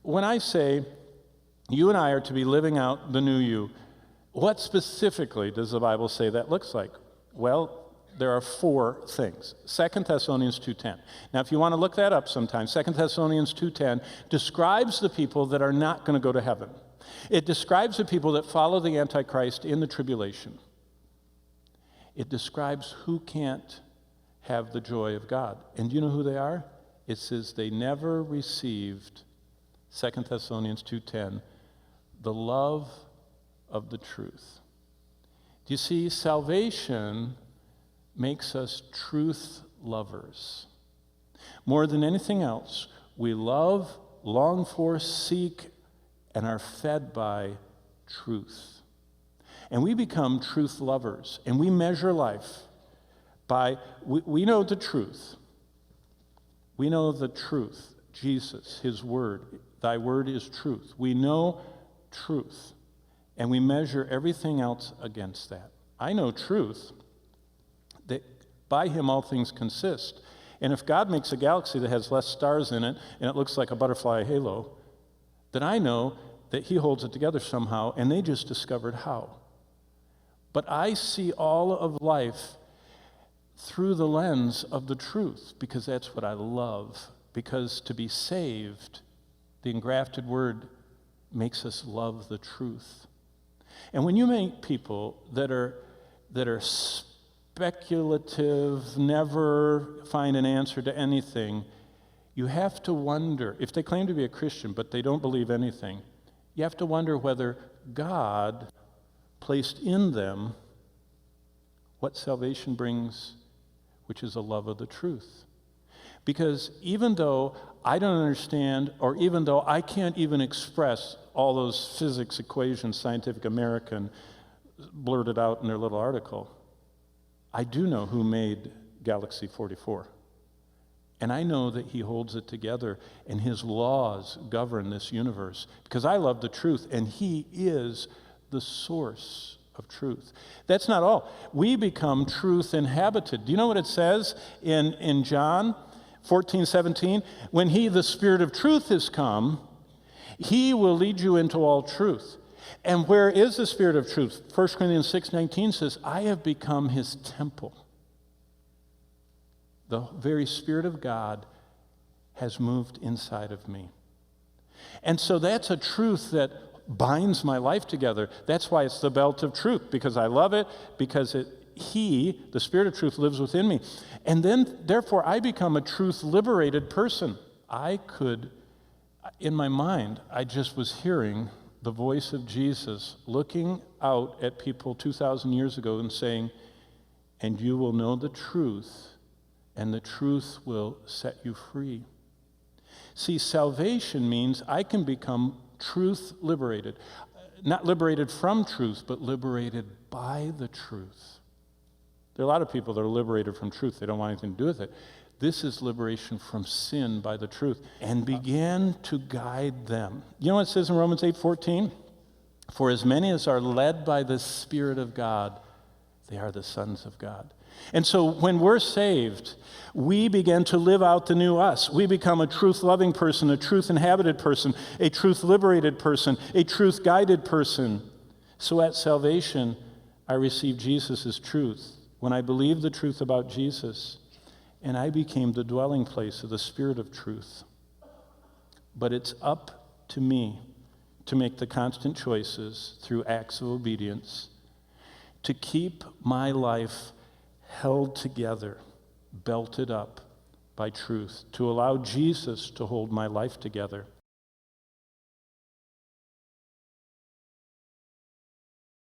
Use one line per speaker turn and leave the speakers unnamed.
when I say you and I are to be living out the new you, what specifically does the Bible say that looks like? Well, there are 4 things. 2 Thessalonians 2:10. Now, if you want to look that up sometime, 2 Thessalonians 2:10 describes the people that are not going to go to heaven. It describes the people that follow the Antichrist in the tribulation. It describes who can't have the joy of God. And do you know who they are? It says they never received, 2 Thessalonians 2:10, the love of the truth. Do you see, salvation makes us truth lovers. More than anything else, we love, long for, seek, and are fed by truth. And we become truth lovers, and we measure life by, we know the truth. We know the truth, Jesus, his word. Thy word is truth. We know truth, and we measure everything else against that. I know truth, that by him all things consist. And if God makes a galaxy that has less stars in it, and it looks like a butterfly halo, then I know that he holds it together somehow, and they just discovered how. But I see all of life through the lens of the truth, because that's what I love. Because to be saved, the engrafted word makes us love the truth. And when you meet people that are speculative, never find an answer to anything, you have to wonder, if they claim to be a Christian but they don't believe anything, you have to wonder whether God placed in them what salvation brings, which is a love of the truth. Because even though I don't understand, or even though I can't even express all those physics equations Scientific American blurted out in their little article, I do know who made Galaxy 44. And I know that he holds it together, and his laws govern this universe. Because I love the truth, and he is the source of truth. That's not all. We become truth inhabited. Do you know what it says in John 14:17? When he, the Spirit of truth, is come, he will lead you into all truth. And where is the Spirit of truth? 1 Corinthians 6:19 says, I have become his temple. The very Spirit of God has moved inside of me. And so that's a truth that binds my life together. That's why it's the belt of truth, because I love it, because he, the Spirit of truth, lives within me. And then, therefore, I become a truth-liberated person. I could, in my mind, I just was hearing the voice of Jesus looking out at people 2,000 years ago and saying, and you will know the truth, and the truth will set you free. See, salvation means I can become truth liberated. Not liberated from truth, but liberated by the truth. There are a lot of people that are liberated from truth. They don't want anything to do with it. This is liberation from sin by the truth, and began to guide them. You know what it says in Romans 8:14? For as many as are led by the Spirit of God, they are the sons of God. And so when we're saved, we begin to live out the new us. We become a truth-loving person, a truth-inhabited person, a truth-liberated person, a truth-guided person. So at salvation, I receive Jesus as truth. When I believed the truth about Jesus, and I became the dwelling place of the Spirit of truth. But it's up to me to make the constant choices through acts of obedience to keep my life held together, belted up by truth, to allow Jesus to hold my life together.